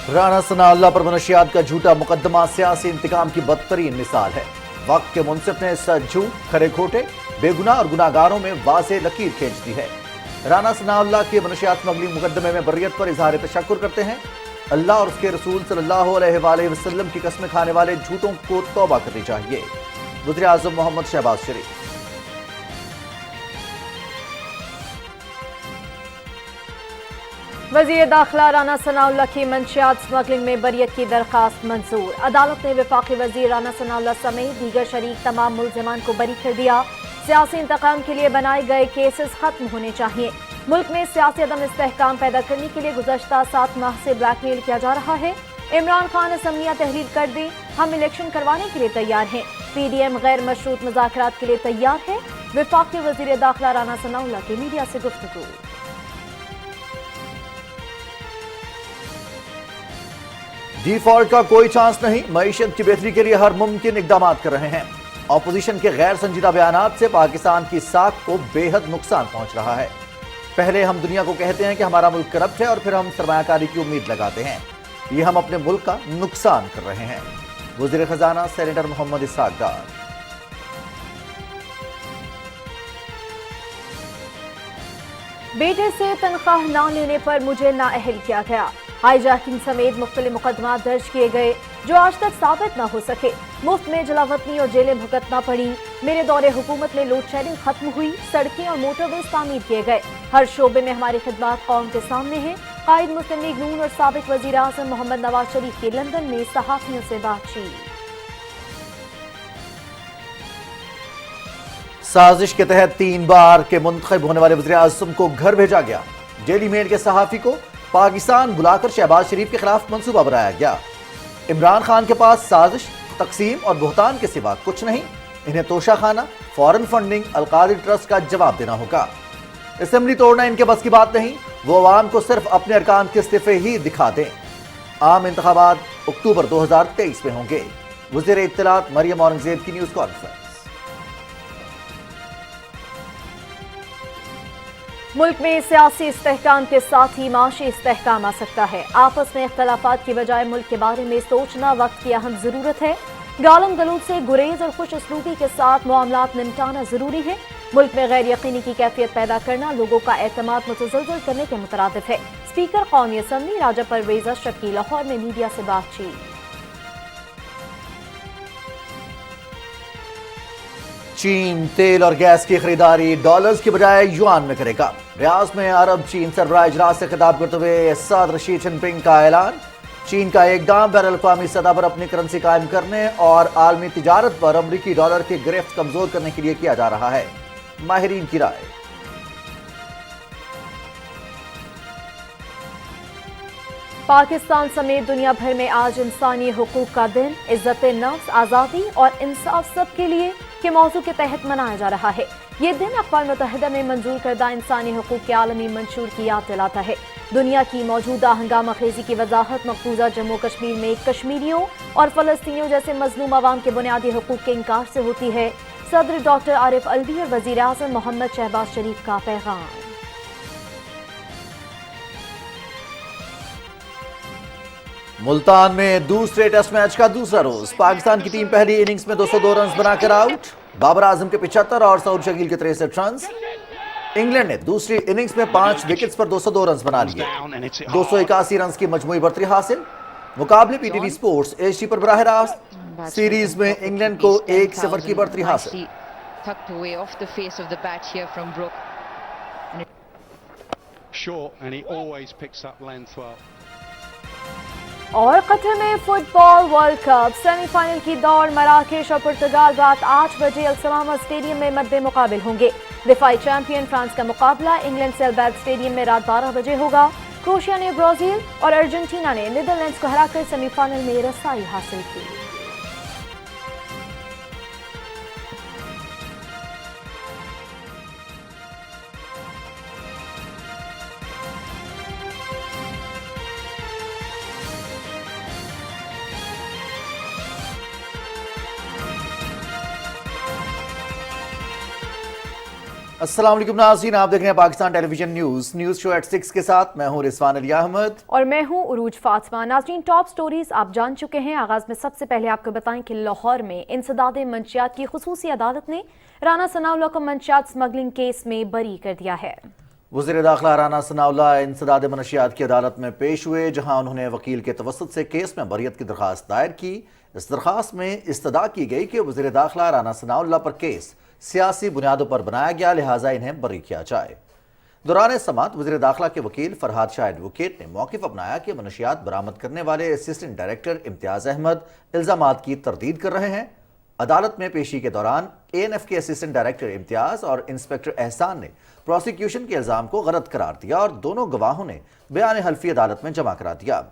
राना सनाउल्लाह पर मनशियात का झूठा मुकदमा सियासी इंतकाम की बदतरीन मिसाल है। वक्त के मुंसिफ ने इस झूठ, खरे खोटे, बेगुनाह और गुनाहगारों में वाज़ेह लकीर खींच दी है। राना सनाउल्लाह के मनशियात स्मगलिंग मुकदमे में बर्रियत पर इजहार तशक्कुर करते हैं। अल्लाह और उसके रसूल सल्लल्लाहु अलैहि वसल्लम की कसमें खाने वाले झूठों को तौबा करनी चाहिए। वज़ीर आज़म मोहम्मद शहबाज शरीफ। वज़ीर दाखिला राना सनाउल्लाह की मंशियात स्मगलिंग में बरियत की दरखास्त मंजूर। अदालत ने वफाकी वज़ीर राना सनाउल्लाह समेत दीगर शरीक तमाम मुल्ज़िमान को बरी कर दिया। सियासी इंतकाम के लिए बनाए गए केसेस खत्म होने चाहिए। मुल्क में सियासी अदम इस्तेहकाम पैदा करने के लिए गुज़श्ता 7 माह से ब्लैकमेल किया जा रहा है। इमरान खान असम्बलियाँ तहरीर कर दें, हम इलेक्शन करवाने के लिए तैयार हैं। PDM गैर मशरूत मुज़ाकरात के लिए तैयार है। वफाकी वज़ीर दाखिला राना सनाउल्लाह की मीडिया से गुफ्तगू। डिफॉल्ट का कोई चांस नहीं, मईशत की बेहतरी के लिए हर मुमकिन इकदाम कर रहे हैं। ऑपोजिशन के गैर संजीदा बयानात से पाकिस्तान की साख को बेहद नुकसान पहुंच रहा है। पहले हम दुनिया को कहते हैं कि हमारा मुल्क करप्ट है और फिर हम सरमायाकारी की उम्मीद लगाते हैं। ये हम अपने मुल्क का नुकसान कर रहे हैं। वज़ीर खजाना सेनेटर मोहम्मद इसहाक डार। बेटे से तनख्वाह न लेने पर मुझे नाअहल किया गया। हाईजैकिंग समेत मुख्तलिफ मुकदमा दर्ज किए गए जो आज तक साबित न हो सके। मुफ्त में जलावतनी और जेलें भुगतना पड़ी। मेरे दौरे हुकूमत में लोड शेडिंग खत्म हुई। सड़कें और मोटरवेज तामीर किए गए। हर शोबे में हमारी खिदमत कौम के सामने है। कायद मुस्लिम लीग नून और साबिक वज़ीर आज़म मोहम्मद नवाज शरीफ की लंदन में सहाफ़ियों से बातचीत। साजिश के तहत 3 बार के मुंतखब होने वाले वज़ीर आज़म को घर भेजा गया। डेली मेल के सहाफ़ी को पाकिस्तान बुलाकर शहबाज शरीफ के खिलाफ मंसूबा बनाया गया। इमरान खान के पास साजिश, तकसीम और बुहतान के सिवा कुछ नहीं। इन्हें Toshakhana, foreign funding, Al-Qadir trust का जवाब देना होगा। असेंबली तोड़ना इनके बस की बात नहीं। वो अवाम को सिर्फ अपने अरकान के इस्तीफे ही दिखा दें। आम इंतखाबात अक्टूबर 2023 में होंगे। वज़ीर इत्तलात मरियम औरंगज़ेब की न्यूज़ कॉन्फ्रेंस। मुल्क में सियासी इस्तेहकाम के साथ ही माशी इस्तेहकाम आ सकता है। आपस में इख्तलाफात की बजाय मुल्क के बारे में सोचना वक्त की अहम ज़रूरत है। गालम गलूज से गुरेज और खुश उसलूबी के साथ मामलात निपटाना ज़रूरी है। मुल्क में गैर यकीनी की कैफियत पैदा करना लोगों का एतमाद मुतज़लज़ल करने के मुतरादिफ है। स्पीकर कौमी असम्बली राजा परवेज अशरफ की लाहौर में मीडिया से बातचीत। चीन तेल और गैस की खरीदारी डॉलर्स की बजाय युआन में करेगा। रियाद में अरब चीन सरबराह इजलास से खिताब करते हुए सदर शी जिनपिंग का ऐलान। चीन का इक़दाम बैनुल-अक़वामी सतह पर अपनी करेंसी कायम करने और आलमी तिजारत पर अमरीकी डॉलर की गिरफ्त कमजोर करने के लिए किया जा रहा है। माहिरीन की राय। पाकिस्तान समेत दुनिया भर में आज इंसानी हुकूक का दिन इज्जत नफ्स, आज़ादी और इंसाफ सबके लिए के मौजू के तहत मनाया जा रहा है। ये दिन अक़वाम मुत्तहिदा में मंजूर करदा इंसानी हुकूक के आलमी मंशूर की याद दिलाता है। दुनिया की मौजूदा हंगामा खेजी की वजाहत मकबूजा जम्मू कश्मीर में कश्मीरियों और फ़लस्तीनियों जैसे मजलूम अवाम के बुनियादी हुकूक के इंकार से होती है। सदर डॉक्टर आरिफ अलवी और वज़ीर आज़म मोहम्मद शहबाज शरीफ का पैगाम। मुल्तान में दूसरे टेस्ट मैच का दूसरा रोज पाकिस्तान की टीम पहली इनिंग्स में 202 रन बनाकर आउट। बाबर आजम के 75 और सऊद शकील के 63 रन। इंग्लैंड ने दूसरी इनिंग्स में 5 विकेट्स पर 202 रन बना लिए। 281 रन की मजमूई बढ़तरी हासिल। मुकाबले PTV स्पोर्ट्स HD पर बराह रास्त। सीरीज में इंग्लैंड को 1-0 की बढ़तरी हासिल। और कतर में फुटबॉल वर्ल्ड कप सेमीफाइनल की दौड़ मराकेश और पुर्तगाल रात 8 बजे अल-सलामा स्टेडियम में मद्दे मुकाबिल होंगे। दिफाई चैंपियन फ्रांस का मुकाबला इंग्लैंड से अल-बैद स्टेडियम में रात 12 बजे होगा। क्रोएशिया ने ब्राजील और अर्जेंटीना ने नीदरलैंड्स को हराकर सेमीफाइनल में रसाई हासिल की। अस्सलाम वालेकुम नाज़रीन, आप देख रहे हैं Pakistan television news show at 6 के साथ मैं हूं रिजवान अली अहमद और मैं हूं उरूज फातिमा। नाज़रीन, टॉप स्टोरीज आप जान चुके हैं। आगाज में सबसे पहले आपको बताएं कि लाहौर में इंसदाद मंशियात की खुसूसी अदालत ने राना सनाउल्लाह को मंशियात स्मगलिंग केस में बरी कर दिया है। वज़ीर दाखिला राना सनाउल्लाह इंसदाद मंशियात की अदालत में पेश हुए, जहां उन्होंने वकील के तवस्सुत से केस में बरियत की दरख्वास्त दायर की। इस दरख्वास्त में इस्तदा की गई कि वज़ीर दाखिला राना सनाउल्लाह पर केस सियासी बुनियादों पर बनाया गया, लिहाजा इन्हें बरी किया जाए। दौरान समाअत वज़ीर दाखिला के वकील फरहाद शाह एडवोकेट ने मौक़िफ़ अपनाया कि मनशियात बरामद करने वाले असिस्टेंट डायरेक्टर इम्तियाज़ अहमद इल्ज़ामात की तरदीद कर रहे हैं। अदालत में पेशी के दौरान ANF के असिस्टेंट डायरेक्टर इम्तियाज़ और इंस्पेक्टर एहसान ने प्रोसिक्यूशन के इल्ज़ाम को गलत करार दिया और दोनों गवाहों ने बयान हल्फी अदालत में जमा करा दिया।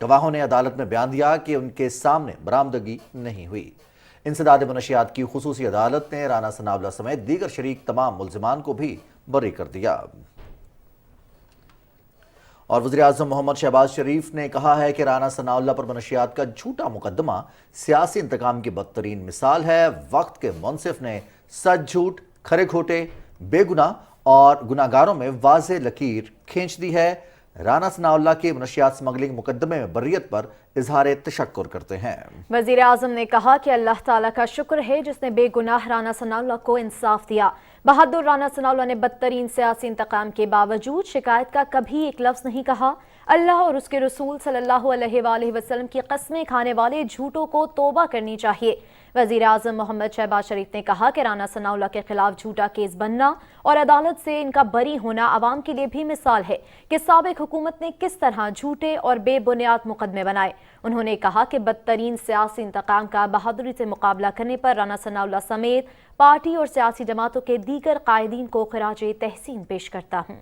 गवाहों ने अदालत में बयान दिया कि उनके सामने बरामदगी नहीं हुई। इंसदाद मनशियात की खुसूसी अदालत ने राना सनाउल्लाह समेत दीगर शरीक तमाम मुल्ज़िमान को भी बरी कर दिया। और वज़ीर आज़म मोहम्मद शहबाज शरीफ ने कहा है कि राना सनाउल्लाह पर मनशियात का झूठा मुकदमा सियासी इंतकाम की बदतरीन मिसाल है। वक्त के मुंसिफ ने सच झूठ, खरे खोटे, बेगुनाह और गुनाहगारों में वाज़ेह लकीर खींच दी है। राना सनाउल्लाह के मनशियात स्मगलिंग मुकदमे में बर्रियत पर इजहार तशक्कुर करते हैं। वज़ीर आज़म ने कहा कि अल्लाह ताला का शुक्र है जिसने बेगुनाह राना सनाउल्लाह को इंसाफ दिया। बहादुर राना सनाउल्लाह ने बदतरीन सियासी इंतकाम के बावजूद शिकायत का कभी एक लफ्ज़ नहीं कहा। अल्लाह और उसके रसूल सल्लल्लाहु अलैहि वसल्लम की कस्में खाने वाले झूठों को तौबा करनी चाहिए। वज़ीर आज़म मोहम्मद शहबाज शरीफ ने कहा कि राना सनाउल्लाह के खिलाफ झूठा केस बनना और अदालत से इनका बरी होना आवाम के लिए भी मिसाल है कि साबिक हुकूमत ने किस तरह झूठे और बेबुनियाद मुकदमे बनाए। उन्होंने कहा कि बदतरीन सियासी इंतकाम का बहादुरी से मुकाबला करने पर राना सनाउल्लाह समेत पार्टी और सियासी जमातों के दीगर कायदीन को खराजे तहसीन पेश करता हूँ।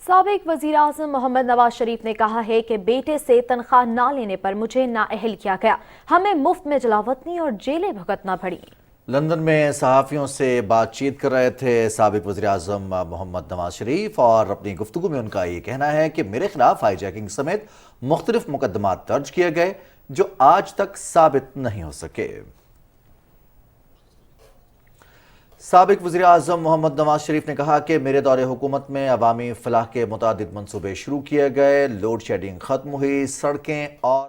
साबिक वज़ीर आज़म मोहम्मद नवाज शरीफ ने कहा है कि बेटे से तनख्वाह ना लेने पर मुझे नाअहल किया गया, हमें मुफ्त में जलावतनी और जेलें भुगतना पड़ी। लंदन में सहाफ़ियों से बातचीत कर रहे थे साबिक वज़ीर आज़म मोहम्मद नवाज शरीफ और अपनी गुफ्तगू में उनका ये कहना है कि मेरे खिलाफ हाईजैकिंग समेत मुख्तलिफ मुकदमात दर्ज किए गए जो आज तक साबित नहीं हो सके। साबिक वज़ीर आज़म मोहम्मद नवाज शरीफ ने कहा कि मेरे दौरे हुकूमत में अवामी फलाह के मुतादिद मनसूबे शुरू किए गए, लोड शेडिंग ख़त्म हुई, सड़कें और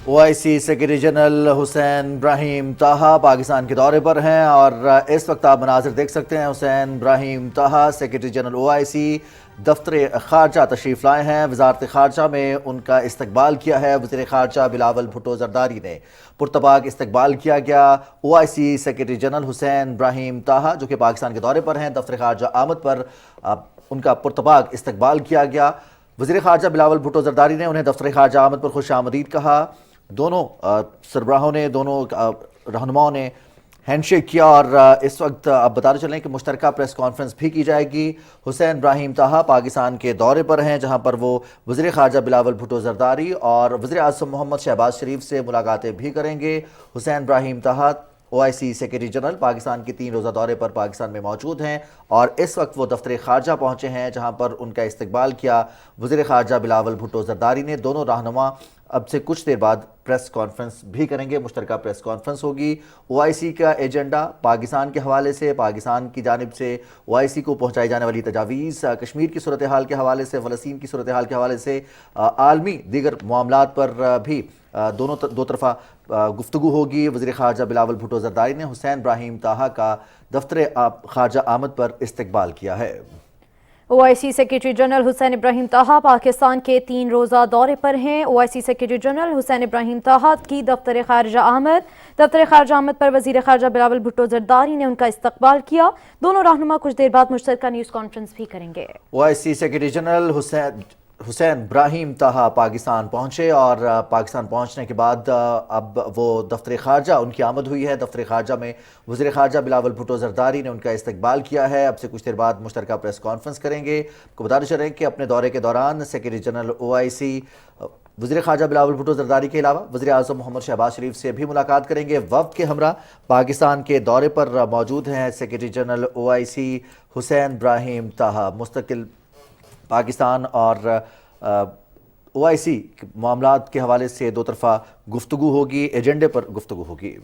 OIC secretary general Hussain Ibrahim ताहा पाकिस्तान के दौरे पर हैं और इस वक्त आप मनाज़िर देख सकते हैं। हुसैन इब्राहिम ताहा सेक्रेटरी जनरल OIC दफ्तर ख़ारजा तशरीफ़ लाए हैं। वज़ारत ख़ारजा में उनका इस्तकबाल किया है। वज़ीर ख़ारजा बिलावल भुट्टो ज़रदारी ने पुरतपाक इस्तकबाल किया गया। OIC secretary general Hussain Ibrahim ताहा जो कि पाकिस्तान के दौरे पर हैं, दफ्तर ख़ारजा आमद पर उनका पुरतपाक इस्तकबाल किया गया। वज़ीर ख़ारजा बिलावल भुट्टो ज़रदारी ने उन्हें दफ्तर ख़ारजा आमद पर खुश आमदीद कहा। दोनों सरबराहों ने, दोनों रहनुमाओं ने हैंडशेक किया और इस वक्त अब बताते चलें कि मुश्तरका प्रेस कॉन्फ्रेंस भी की जाएगी। हुसैन इब्राहिम ताहा पाकिस्तान के दौरे पर हैं, जहां पर वो वज़ीर ख़ारजा बिलावल भुट्टो ज़रदारी और वज़ीर आज़म मोहम्मद शहबाज शरीफ से मुलाकातें भी करेंगे। हुसैन इब्राहिम ताहा OIC सेक्रेटरी जनरल पाकिस्तान के 3 रोज़ा दौरे पर पाकिस्तान में मौजूद हैं और इस वक्त वो दफ्तर ख़ारजा पहुँचे हैं, जहाँ पर उनका इस्तकबाल किया वज़ीर ख़ारजा बिलावल भुट्टो ज़रदारी ने। दोनों रहनुमा अब से कुछ देर बाद प्रेस कॉन्फ्रेंस भी करेंगे, मुश्तरका प्रेस कॉन्फ्रेंस होगी। OIC का एजेंडा पाकिस्तान के हवाले से, पाकिस्तान की जानिब से OIC को पहुँचाई जाने वाली तजावीज़, कश्मीर की सूरत हाल के हवाले से, फ़लस्तीन की सूरत हाल के हवाले से, आलमी दीगर मामलात पर भी दो तरफ़ा गुफ्तगू होगी। वज़ीर ख़ारजा बिलावल भुट्टो ज़रदारी ने हुसैन इब्राहिम ताहा का दफ्तर ख़ारजा आमद पर इस्तकबाल किया है। OIC secretary general Hussain Ibrahim ताहा पाकिस्तान के 3 रोज़ा दौरे पर हैं। OIC secretary general Hussain Ibrahim ताहा की दफ्तर ख़ारजा आमद पर वज़ीर ख़ारजा बिलावल भुट्टो ज़रदारी ने उनका इस्तकबाल किया। दोनों रहनुमा कुछ देर बाद मुश्तरका न्यूज़ कॉन्फ्रेंस भी करेंगे। OIC secretary general Hussain Ibrahim ताहा पाकिस्तान पहुँचे और पाकिस्तान पहुँचने के बाद अब वो दफ्तर ख़ारजा उनकी आमद हुई है। दफ्तर ख़ारजा में वज़ीर ख़ारजा बिलावल भुट्टो ज़रदारी ने उनका इस्तकबाल किया है। अब से कुछ देर बाद मुश्तरका प्रेस कॉन्फ्रेंस करेंगे। आपको बताते चलें कि अपने दौरे के दौरान सेक्रेटरी जनरल OIC वज़ीर ख़ारजा बिलावल भुट्टो ज़रदारी के अलावा वज़ीर आज़म मोहम्मद शहबाज शरीफ से भी मुलाकात करेंगे। वफ़द के हमरा पाकिस्तान के दौरे पर मौजूद हैं secretary general OIC Hussain Ibrahim ताहा। मुस्तकिल पाकिस्तान और OIC मामलात के हवाले से दो तरफ़ा गुफ्तगू होगी, एजेंडे पर गुफ्तगू होगी।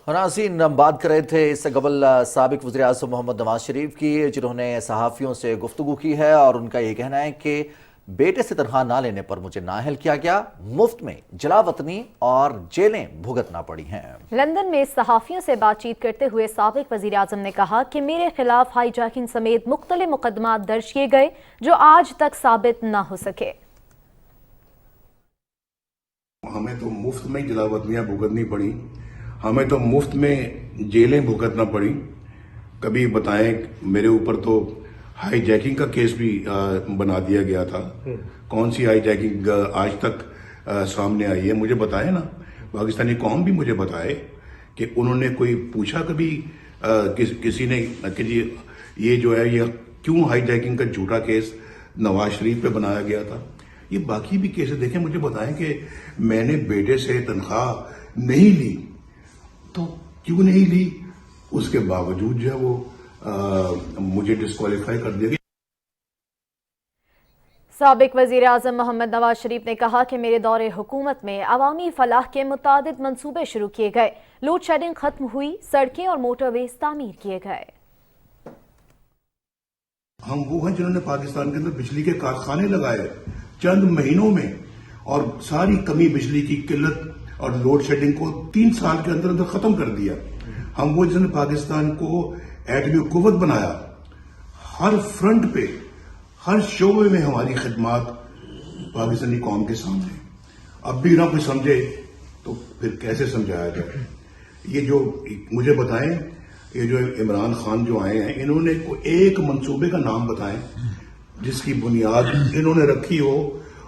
नाज़रीन, हम बात कर रहे थे इससे कबल साबिक वज़ीर आज़म मोहम्मद नवाज शरीफ की, जिन्होंने सहाफ़ियों से गुफ्तगू की है और उनका ये कहना है कि बेटे से तनख्वाह ना लेने पर मुझे नाअहल किया गया, मुफ्त में जलावतनी और जेलें भुगतना पड़ी हैं। लंदन में सहाफ़ियों से बातचीत करते हुए साबिक वज़ीर आज़म ने कहा कि मेरे खिलाफ हाईजैकिंग समेत मुख्तलिफ मुकदमात दर्ज किए गए जो आज तक साबित न हो सके। हमें तो मुफ्त में जलावतनियां भुगतनी पड़ी, हमें तो मुफ्त में जेलें भुगतना पड़ी। कभी बताएं, मेरे ऊपर तो हाई जैकिंग का केस भी बना दिया गया था। कौन सी हाई जैकिंग आज तक सामने आई है, मुझे बताएं ना। पाकिस्तानी कौम भी मुझे बताए कि उन्होंने कोई पूछा कभी किसी ने कि जी ये जो है ये क्यों हाई जैकिंग का झूठा केस नवाज शरीफ पे बनाया गया था। ये बाकी भी केसेस देखें, मुझे बताएं कि मैंने बेटे से तनख्वाह नहीं ली तो क्यों नहीं ली, उसके बावजूद जो है वो मुझे डिस्क्वालीफाई कर दिया गया। साबिक वज़ीर आज़म मोहम्मद नवाज शरीफ ने कहा कि मेरे दौरे हुकूमत में अवामी फलाह के मुतादिद मंसूबे शुरू किए गए, लोड शेडिंग खत्म हुई, सड़कें और मोटरवेज तामीर किए गए। हम वो हैं जिन्होंने पाकिस्तान के अंदर बिजली के कारखाने लगाए चंद महीनों में, और सारी कमी बिजली की किल्लत और लोड शेडिंग को 3 साल के अंदर अंदर खत्म कर दिया। हम वो जिन्होंने पाकिस्तान को एटमी कुव्वत बनाया, हर फ्रंट पे हर शोबे में हमारी खिदमात पाकिस्तानी कौम के सामने। अब भी ना कोई समझे तो फिर कैसे समझाया जाए। ये जो मुझे बताएं, ये जो इमरान खान जो आए हैं, इन्होंने एक मंसूबे का नाम बताएं जिसकी बुनियाद इन्होंने रखी हो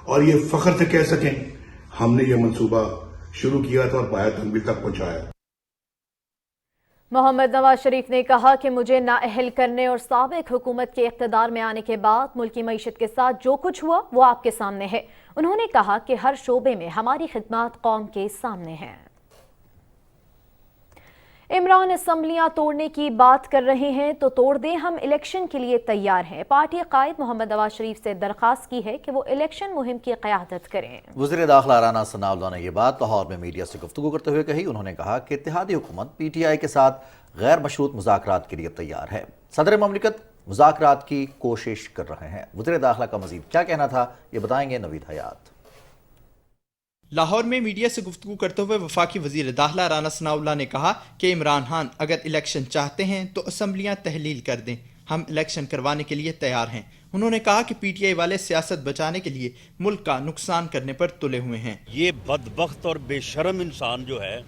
और ये फख्र से कह सकें हमने ये मंसूबा शुरू किया था और पाया तकमील तक पहुंचाया। मोहम्मद नवाज शरीफ ने कहा कि मुझे नाअहल करने और साबिक हुकूमत के इख्तिदार में आने के बाद मुल्की मईशत के साथ जो कुछ हुआ वो आपके सामने है। उन्होंने कहा कि हर शोबे में हमारी खिदमत कौम के सामने है। इमरान असम्बलियां तोड़ने की बात कर रहे हैं तो तोड़ दें, हम इलेक्शन के लिए तैयार हैं। पार्टी कायद मोहम्मद नवाज शरीफ से दरखास्त की है कि वो इलेक्शन मुहिम की क़यादत करें। वज़ीर दाखिला राना सनाउल्लाह ने यह बात लाहौर में मीडिया से गुफ्तगू करते हुए कही। उन्होंने कहा कि इत्तेहादी हुकूमत PTI के साथ गैर मशरूत मुज़ाकरात के लिए तैयार है। सदर ममलिकत मुज़ाकरात की कोशिश कर रहे हैं। वज़ीर दाखिला का मज़ीद क्या कहना था, ये बताएंगे नवीद हयात। लाहौर में मीडिया से गुफ्तगू करते हुए वफाकी वजीर दाखिला राना सनाउल्लाह ने कहा कि इमरान खान अगर इलेक्शन चाहते हैं तो असम्बलियां तहलील कर दें, हम इलेक्शन करवाने के लिए तैयार हैं। उन्होंने कहा कि PTI वाले सियासत बचाने के लिए मुल्क का नुकसान करने पर तुले हुए हैं। ये बदबख्त और बेशरम इंसान जो है,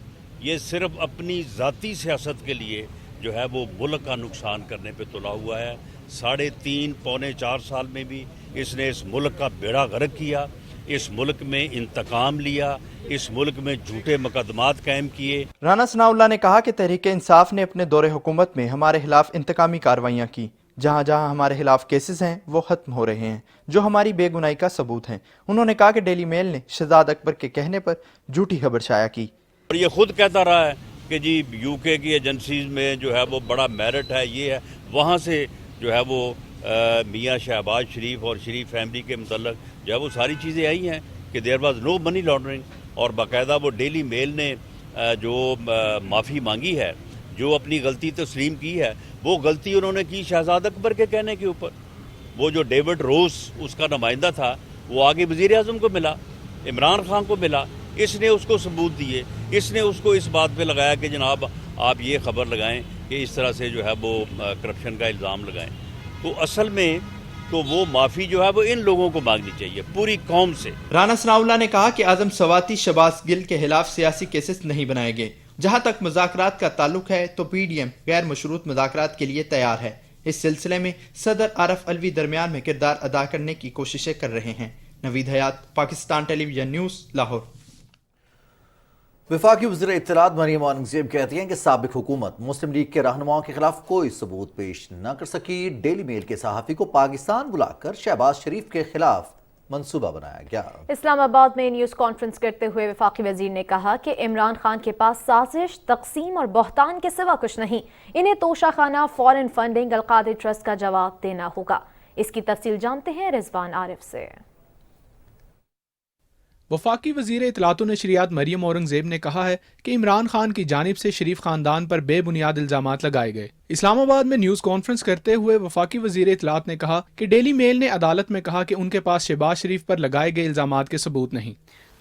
ये सिर्फ अपनी ज़ाती सियासत के लिए जो है वो मुल्क का नुकसान करने पे तुला हुआ है। 3.5 पौने 4 साल में भी इसने इस मुल्क का बेड़ा गर्क किया, इस मुल्क में इंतकाम लिया, इस मुल्क में झूठे मुकदमात कायम किए। राना सनाउल्लाह ने कहा कि तहरीक इंसाफ ने अपने दौरे हुकूमत में हमारे खिलाफ इंतकामी कार्रवाइयाँ की। जहाँ जहाँ हमारे खिलाफ केसेस हैं वो खत्म हो रहे हैं, जो हमारी बेगुनाही का सबूत हैं। उन्होंने कहा कि डेली मेल ने शहजाद अकबर के कहने पर झूठी खबर शाया की और ये खुद कहता रहा है कि जी UK की एजेंसीज में जो है वो बड़ा मेरिट है, ये है। वहाँ से जो है वो मियाँ शहबाज शरीफ और शरीफ फैमिली के मतलब जो है वो सारी चीज़ें आई हैं कि there was no money laundering. और बाकायदा वो डेली मेल ने जो माफ़ी मांगी है, जो अपनी गलती तस्लीम की है, वो गलती उन्होंने की शहजाद अकबर के कहने के ऊपर। वो जो डेविड रोस उसका नुमाइंदा था, वो आगे वज़ीर आज़म को मिला, इमरान खान को मिला, इसने उसको सबूत दिए, इसने उसको इस बात पे लगाया कि जनाब आप ये खबर लगाएं कि इस तरह से जो है वो करप्शन का इल्ज़ाम लगाएं। तो असल में तो वो माफ़ी जो है वो इन लोगों को मांगनी चाहिए, पूरी कौम से। राना सनाउल्लाह ने कहा कि आजम सवाती शहबाज गिल के खिलाफ सियासी केसेस नहीं बनाए गए। जहाँ तक मुज़ाकरात का ताल्लुक है तो PDM गैर मशरूत मुज़ाकरात के लिए तैयार है। इस सिलसिले में सदर आरफ अलवी दरमियान में किरदार अदा करने की कोशिशें कर रहे हैं। नवीद हयात, पाकिस्तान टेलीविजन न्यूज़, लाहौर। वफाकी वज़ीर इत्तलात मरियम औरंगज़ेब कहती हैं कि साबिक हुकूमत मुस्लिम लीग के रहनुमाओं के खिलाफ कोई सबूत पेश न कर सकी। डेली मेल के सहाफ़ी को पाकिस्तान बुलाकर शहबाज शरीफ के खिलाफ मंसूबा बनाया गया। इस्लामाबाद में न्यूज़ कॉन्फ्रेंस करते हुए वफाकी वजीर ने कहा कि इमरान खान के पास साजिश, तकसीम और बहतान के सिवा कुछ नहीं। इन्हें Toshakhana foreign funding Al-Qadir trust का जवाब देना होगा। इसकी तफसील जानते हैं रिजवान आरिफ से। वफाकी वज़ीर इत्तलात व नशरियात मरियम औरंगज़ेब ने कहा है कि इमरान खान की जानिब से शरीफ खानदान पर बेबुनियाद इल्ज़ामात लगाए गए। इस्लामाबाद में न्यूज़ कॉन्फ्रेंस करते हुए वफाकी वज़ीर इत्तलात ने कहा कि डेली मेल ने अदालत में कहा कि उनके पास शहबाज शरीफ पर लगाए गए इल्ज़ामात के सबूत नहीं,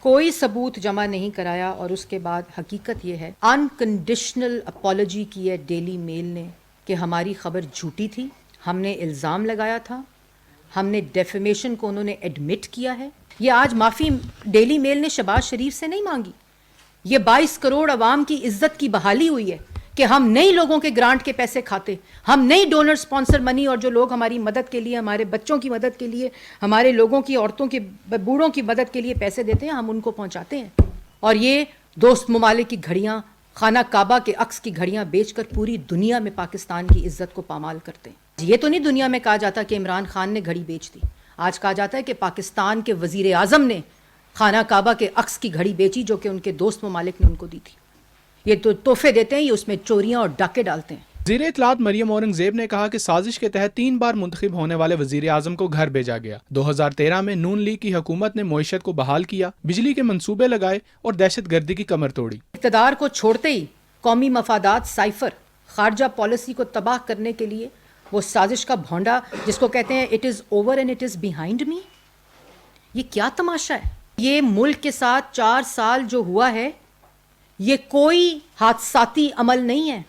कोई सबूत जमा नहीं कराया। और उसके बाद हकीकत ये है, अनकंडीशनल अपॉलॉजी की है डेली मेल ने कि हमारी खबर झूठी थी, हमने इल्ज़ाम लगाया था, हमने डेफेमेशन को उन्होंने एडमिट किया है। ये आज माफ़ी डेली मेल ने शहबाज शरीफ से नहीं मांगी। ये 22 करोड़ अवाम की इज्जत की बहाली हुई है कि हम नई लोगों के ग्रांट के पैसे खाते, हम नई डोनर स्पॉन्सर मनी, और जो लोग हमारी मदद के लिए, हमारे बच्चों की मदद के लिए, हमारे लोगों की, औरतों के, बूढ़ों की मदद के लिए पैसे देते हैं, हम उनको पहुंचाते हैं। और ये दोस्त ममालिक की घड़ियाँ, खाना काबा के अक्स की घड़ियाँ बेचकर पूरी दुनिया में पाकिस्तान की इज्जत को पामाल करते हैं। ये तो नहीं दुनिया में कहा जाता कि इमरान खान ने घड़ी बेच दी, आज कहा जाता है कि पाकिस्तान के वजीर आज़म ने खाना काबा के अक्स की घड़ी बेची जो कि उनके दोस्त ममालिक ने उनको दी थी। ये तो तोहफे देते हैं, ये उसमें चोरियां और डाके डालते हैं। वज़ीर इत्तलात मरियम औरंगज़ेब ने कहा कि साजिश के तहत 3 बार मुंतखब होने वाले वज़ीर आज़म को घर भेजा गया। 2013 में नून लीग की हुकूमत ने मईशत को बहाल किया, बिजली के मंसूबे लगाए और दहशत गर्दी की कमर तोड़ी। इक़्तिदार को छोड़ते ही कौमी मफादात साइफर, खारजा पॉलिसी को तबाह करने के लिए वो साजिश का भौंडा जिसको कहते हैं it is over and it is behind me, ये क्या तमाशा है? ये मुल्क के साथ 4 साल जो हुआ है, ये कोई हादसाती अमल नहीं है,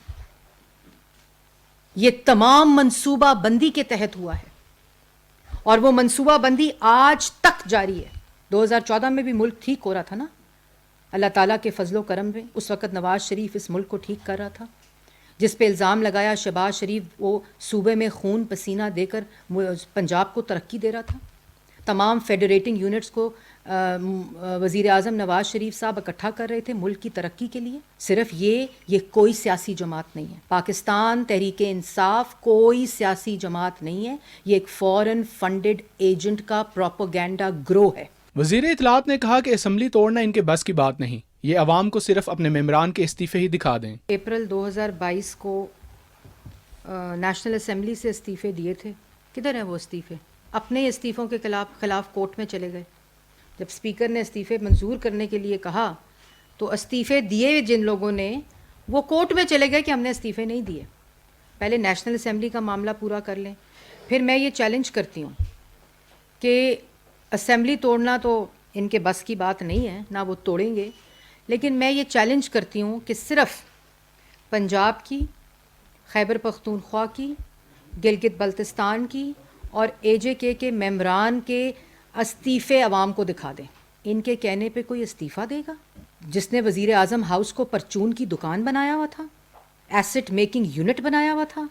ये तमाम मंसूबा बंदी के तहत हुआ है और वो मंसूबा बंदी आज तक जारी है। 2014 में भी मुल्क ठीक हो रहा था ना, अल्लाह ताला के फजलो करम में। उस वक़्त नवाज शरीफ इस मुल्क को ठीक कर रहा था, जिस पे इल्ज़ाम लगाया शहबाज शरीफ वो सूबे में खून पसीना देकर पंजाब को तरक्की दे रहा था। तमाम फेडरेटिंग यूनिट्स को वज़ीर आज़म नवाज शरीफ साहब इकट्ठा कर रहे थे मुल्क की तरक्की के लिए। सिर्फ ये कोई सियासी जमात नहीं है। पाकिस्तान तहरीक इंसाफ कोई सियासी जमात नहीं है, ये एक फॉरेन फंडेड एजेंट का प्रोपेगेंडा ग्रो है। वज़ीर इत्तलात ने कहा कि असम्बली तोड़ना इनके बस की बात नहीं, ये अवाम को सिर्फ अपने मेम्बरान के इस्तीफे ही दिखा दें। अप्रैल 2022 को नेशनल असम्बली से इस्तीफे दिए थे, किधर हैं वो इस्तीफे? अपने इस्तीफ़ों के खिलाफ कोर्ट में चले गए। जब स्पीकर ने इस्तीफ़े मंजूर करने के लिए कहा तो इस्तीफ़े दिए जिन लोगों ने वो कोर्ट में चले गए कि हमने इस्तीफ़े नहीं दिए। पहले नेशनल असम्बली का मामला पूरा कर लें। फिर मैं ये चैलेंज करती हूँ कि असम्बली तोड़ना तो इनके बस की बात नहीं है, ना वो तोड़ेंगे, लेकिन मैं ये चैलेंज करती हूँ कि सिर्फ़ पंजाब की, खैबर पख्तूनख्वा की, गिलगित बल्तिस्तान की और AJK के मेम्बरान के इस्तीफ़े अवाम को दिखा दें। इनके कहने पे कोई इस्तीफ़ा देगा? जिसने वज़ीर आज़म हाउस को परचून की दुकान बनाया हुआ था, एसेट मेकिंग यूनिट बनाया हुआ था,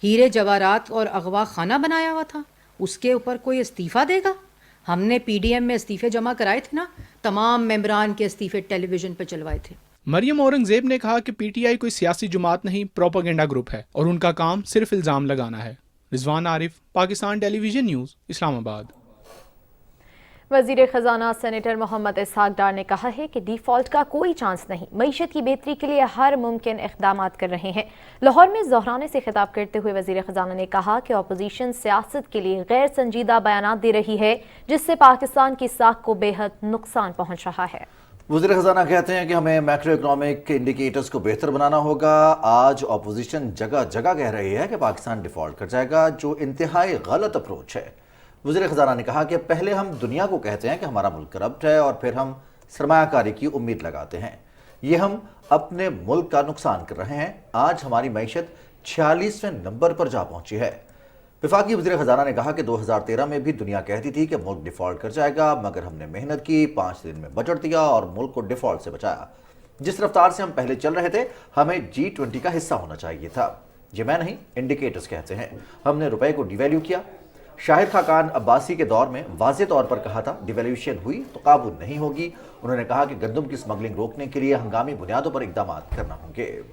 हीरे जवाहरात और अगवा खाना बनाया हुआ था, उसके ऊपर कोई इस्तीफ़ा देगा? हमने PDM में इस्तीफ़े जमा कराए थे ना, तमाम मेम्बरान के इस्तीफ़े टेलीविज़न पर चलवाए थे। मरियम औरंगज़ेब ने कहा कि PTI कोई सियासी जमात नहीं, प्रोपेगेंडा ग्रुप है और उनका काम सिर्फ इल्ज़ाम लगाना है। Rizwan Arif, Pakistan television news, Islamabad. वज़ीर ख़जाना सेनेटर मोहम्मद इसहाक डार ने कहा है कि डिफ़ॉल्ट का कोई चांस नहीं, मईशत की बेहतरी के लिए हर मुमकिन इक़दामात कर रहे हैं। लाहौर में ज़ोहराने से खिताब करते हुए वज़ीर ख़जाना ने कहा कि अपोजिशन सियासत के लिए गैर संजीदा बयानात दे रही है, जिससे पाकिस्तान की साख को बेहद नुकसान पहुँच रहा है। वज़ीर ख़जाना कहते हैं कि हमें मैक्रो इकनॉमिक इंडिकेटर्स को बेहतर बनाना होगा। आज अपोजिशन जगह जगह कह रही है कि पाकिस्तान डिफ़ॉल्ट कर जाएगा, जो इंतहाई गलत अप्रोच है। वज़ीर ख़जाना ने कहा कि पहले हम दुनिया को कहते हैं कि हमारा मुल्क करप्ट है और फिर हम सरमायाकारी की उम्मीद लगाते हैं। ये हम अपने मुल्क का नुकसान कर रहे हैं। आज हमारी मईशत 46वें नंबर पर जा पहुंची है। वफाकी वज़ीर ख़जाना ने कहा कि 2013 में भी दुनिया कहती थी कि मुल्क डिफ़ॉल्ट कर जाएगा, मगर हमने मेहनत की, 5 दिन में बजट दिया और मुल्क को डिफ़ॉल्ट से बचाया। जिस रफ्तार से हम पहले चल रहे थे, हमें G20 का हिस्सा होना चाहिए था। ये मैं नहीं, इंडिकेटर्स कहते हैं। हमने रुपए को डिवैल्यू किया, शाहिद खाकान अब्बासी के दौर में वाज़ेह तौर पर कहा था डिवैल्यूएशन हुई तो काबू नहीं होगी। उन्होंने कहा कि गंदम की स्मगलिंग रोकने के लिए हंगामी बुनियादों पर इकदाम करना होंगे।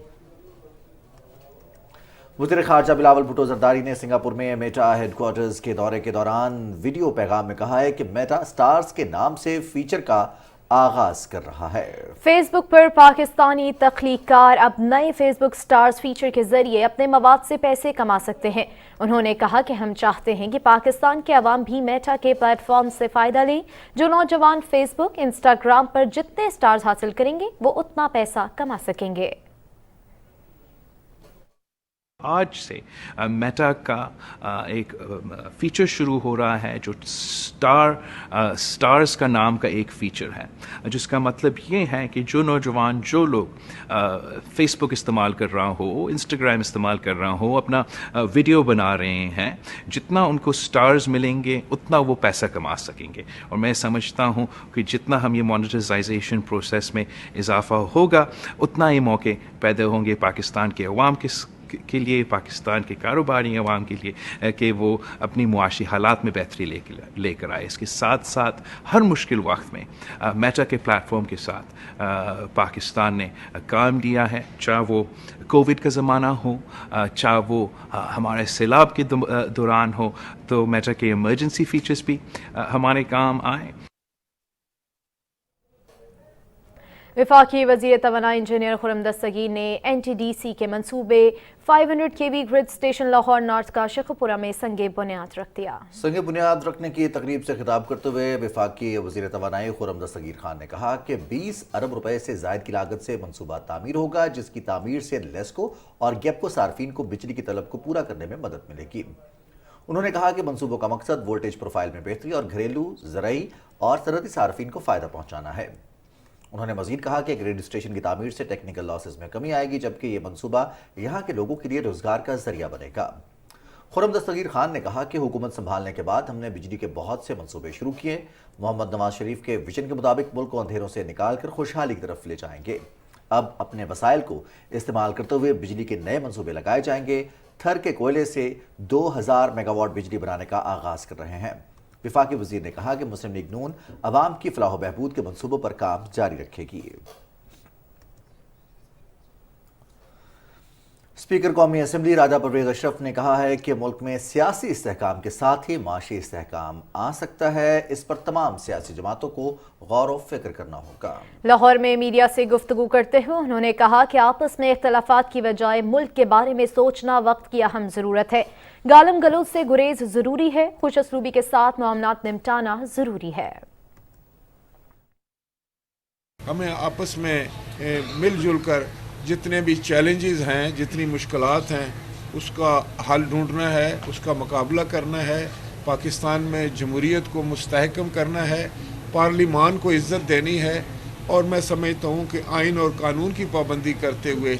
वज़ीर ख़ारजा बिलावल भुट्टो ज़रदारी ने सिंगापुर में मेटा हेडक्वार्टर्स के दौरे के दौरान वीडियो पैगाम में कहा है कि मेटा स्टार्स के नाम से फीचर का आगाज कर रहा है। फेसबुक पर पाकिस्तानी तख्लीकार अब नए फेसबुक स्टार्स फीचर के जरिए अपने मवाद से पैसे कमा सकते हैं। उन्होंने कहा कि हम चाहते हैं कि पाकिस्तान के अवाम भी मेटा के प्लेटफॉर्म से फायदा लें। जो नौजवान फेसबुक इंस्टाग्राम पर जितने स्टार्स हासिल करेंगे वो उतना पैसा कमा सकेंगे। आज से मेटा का एक फीचर शुरू हो रहा है जो स्टार्स का नाम का एक फीचर है, जिसका मतलब ये है कि जो नौजवान जो लोग फेसबुक इस्तेमाल कर रहा हो, इंस्टाग्राम इस्तेमाल कर रहा हो, अपना वीडियो बना रहे हैं, जितना उनको स्टार्स मिलेंगे उतना वो पैसा कमा सकेंगे। और मैं समझता हूँ कि जितना हम ये मोनेटाइजेशन प्रोसेस में इजाफा होगा उतना ही मौके पैदा होंगे पाकिस्तान के अवाम के लिए, पाकिस्तान के कारोबारी अवाम के लिए, कि वो अपनी मुआशी हालात में बेहतरी लेकर आए। इसके साथ साथ हर मुश्किल वक्त में मेटा के प्लेटफॉर्म के साथ पाकिस्तान ने काम लिया है, चाहे वो कोविड का ज़माना हो, चाहे वो हमारे सैलाब के दौरान हो, तो मेटा के इमरजेंसी फीचर्स भी हमारे काम आए। वफाकी वज़ीर तवानाई इंजीनियर खुर्रम दस्तगीर ने NTDC के मंसूबे 500 kV grid station Lahore north का शेखपुरा में संगे बुनियाद रख दिया। संगे बुनियाद रखने की तकरीब से खिताब करते हुए वफाकी वज़ीर तवानाई खुर्रम दस्तगीर खान ने कहा कि 20 अरब रुपए से ज़ायद की लागत से मंसूबा तामीर होगा, जिसकी तामीर से लेस्को और गैपको सार्फिन को बिजली की तलब को पूरा करने में मदद मिलेगी। उन्होंने कहा कि मंसूबों का मकसद वोल्टेज प्रोफाइल में बेहतरी और घरेलू, ज़राई और सनती सार्फिन को फ़ायदा पहुँचाना है। उन्होंने मजीद कहा कि ग्रिड स्टेशन की तामीर से टेक्निकल लॉसेस में कमी आएगी, जबकि ये मंसूबा यहाँ के लोगों के लिए रोजगार का जरिया बनेगा। खुर्रम दस्तगीर खान ने कहा कि हुकूमत संभालने के बाद हमने बिजली के बहुत से मंसूबे शुरू किए। मोहम्मद नवाज शरीफ के विजन के मुताबिक मुल्क को अंधेरों से निकाल कर खुशहाली की तरफ ले जाएंगे। अब अपने वसाइल को इस्तेमाल करते हुए बिजली के नए मंसूबे लगाए जाएंगे। थर के कोयले से 2000 मेगावाट बिजली बनाने का आगाज कर रहे हैं। वफाकी वज़ीर ने कहा कि मुस्लिम लीग नून अवाम की फलाह व बहबूद के मंसूबों पर काम जारी रखेगी। स्पीकर कौमी असम्बली राजा परवेज अशरफ ने कहा है कि मुल्क में सियासी इस्तेहकाम के साथ ही माशी इस्तेहकाम आ सकता है। इस पर तमाम सियासी जमातों को गौर व फिक्र करना होगा। लाहौर में मीडिया से गुफ्तगू करते हुए उन्होंने कहा कि आपस में इख्तलाफात की बजाय मुल्क के बारे में सोचना वक्त की अहम ज़रूरत है। गालम गलोच से गुरेज ज़रूरी है, खुश असलूबी के साथ मामलात निपटाना ज़रूरी है। हमें आपस में मिलजुल कर जितने भी चैलेंजेस हैं, जितनी मुश्किलात हैं, उसका हल ढूंढना है, उसका मुकाबला करना है, पाकिस्तान में जमहूरियत को मुस्तहकम करना है, पार्लिमान को इज़्ज़त देनी है। और मैं समझता हूँ कि आइन और कानून की पाबंदी करते हुए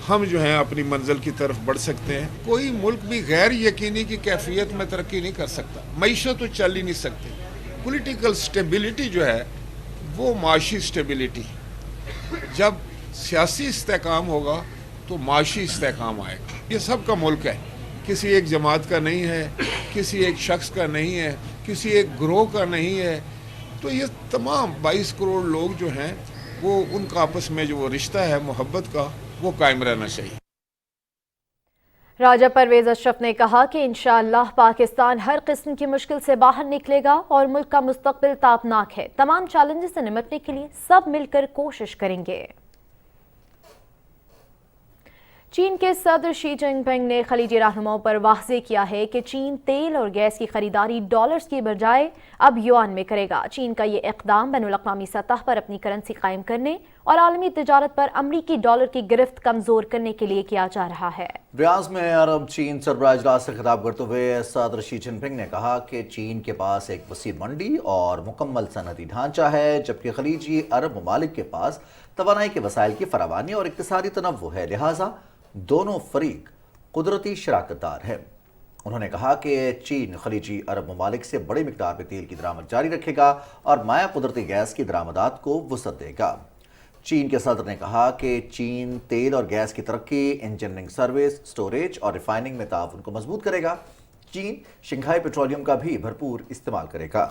हम जो हैं अपनी मंजिल की तरफ बढ़ सकते हैं। कोई मुल्क भी गैर यकीनी की कैफियत में तरक्की नहीं कर सकता, मईशत तो चल ही नहीं सकती। पॉलिटिकल स्टेबिलिटी जो है वो माशी स्टेबिलिटी, जब सियासी इस्तेहकाम होगा तो माशी इस्तेहकाम आएगा। ये सब का मुल्क है, किसी एक जमात का नहीं है, किसी एक शख्स का नहीं है, किसी एक ग्रोह का नहीं है। तो ये तमाम 22 करोड़ लोग जो हैं वो उनका आपस में जो वो रिश्ता है मोहब्बत का, वो कायम रहना चाहिए। राजा परवेज अशरफ ने कहा कि इंशाअल्लाह पाकिस्तान हर किस्म की मुश्किल से बाहर निकलेगा और मुल्क का मुस्तकबिल ताबनाक है। तमाम चैलेंजेस से निपटने के लिए सब मिलकर कोशिश करेंगे। चीन के सदर शी जिनपिंग ने खलीजी रहनुमाओं पर वाज़ेह किया है कि चीन तेल और गैस की खरीदारी डॉलर्स की बजाय अब युआन में करेगा। चीन का ये इक़दाम बैनुल-अक़वामी सतह पर अपनी करेंसी कायम करने और आलमी तिजारत पर अमरीकी डॉलर की गिरफ्त कमजोर करने के लिए किया जा रहा है। रियाज में अरब चीन सरबराह इजलास से खिताब करते हुए सदर शी जिनपिंग ने कहा कि चीन के पास एक वसी मंडी और मुकम्मल सनती ढांचा है, जबकि खलीजी अरब ममालिक के पास तवानाई के वसाइल की फरावानी और इक़्तिसादी तनव्वु है, लिहाजा दोनों फरीक कुदरती शराकतदार हैं। उन्होंने कहा कि चीन खलीजी अरब ममालिक से बड़ी मिकदार में तेल की दरामद जारी रखेगा और माया कुदरती गैस की दरामदात को वसअत देगा। चीन के सदर ने कहा कि चीन तेल और गैस की तरक्की, इंजीनियरिंग सर्विस, स्टोरेज और रिफाइनिंग में ताउन को मजबूत करेगा। चीन शंघाई पेट्रोलियम का भी भरपूर इस्तेमाल करेगा।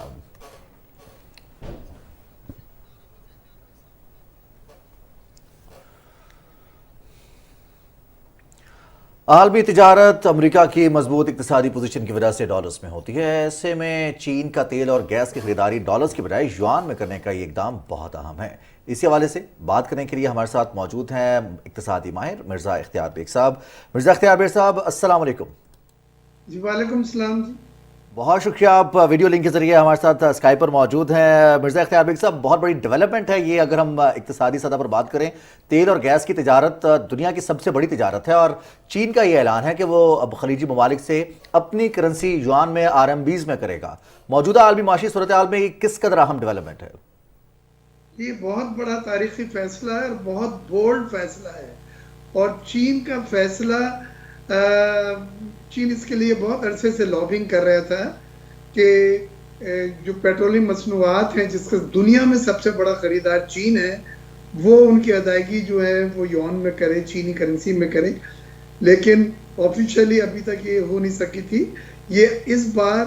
आलमी तिजारत अमेरिका की मजबूत इक्तिसादी पोजीशन की वजह से डॉलर्स में होती है। ऐसे में चीन का तेल और गैस की खरीदारी डॉलर्स की बजाय युआन में करने का ये इकदाम बहुत अहम है। इसी हवाले से बात करने के लिए हमारे साथ मौजूद हैं इक्तिसादी माहिर मिर्ज़ा इख्तियार बेग साहब। मिर्ज़ा इख्तियार बेग साहब, अस्सलाम वालेकुम। जी वालेकुम सलाम जी। बहुत शुक्रिया, आप वीडियो लिंक के जरिए हमारे साथ स्काइप पर मौजूद हैं। मिर्ज़ा इख्तियार बेग साहब, बहुत बड़ी डेवलपमेंट है ये। अगर हम इक्तिसादी सतह पर बात करें, तेल और गैस की तिजारत दुनिया की सबसे बड़ी तिजारत है और चीन का ये ऐलान है कि वो अब खलीजी ममालिक से अपनी करेंसी युआन में RMBs में करेगा। मौजूदा आलमी माशी सूरत हाल में किस कदर अहम डेवलपमेंट है? ये बहुत बड़ा तारीखी फैसला है और बहुत बोल्ड फैसला है और चीन का फैसला चीन इसके लिए बहुत अरसे से लॉबिंग कर रहा था कि जो पेट्रोलियम मसनूआत हैं जिसका दुनिया में सबसे बड़ा खरीदार चीन है, वो उनकी अदायगी जो है वो युआन में करे, चीनी करेंसी में करे। लेकिन ऑफिशियली अभी तक ये हो नहीं सकी थी। ये इस बार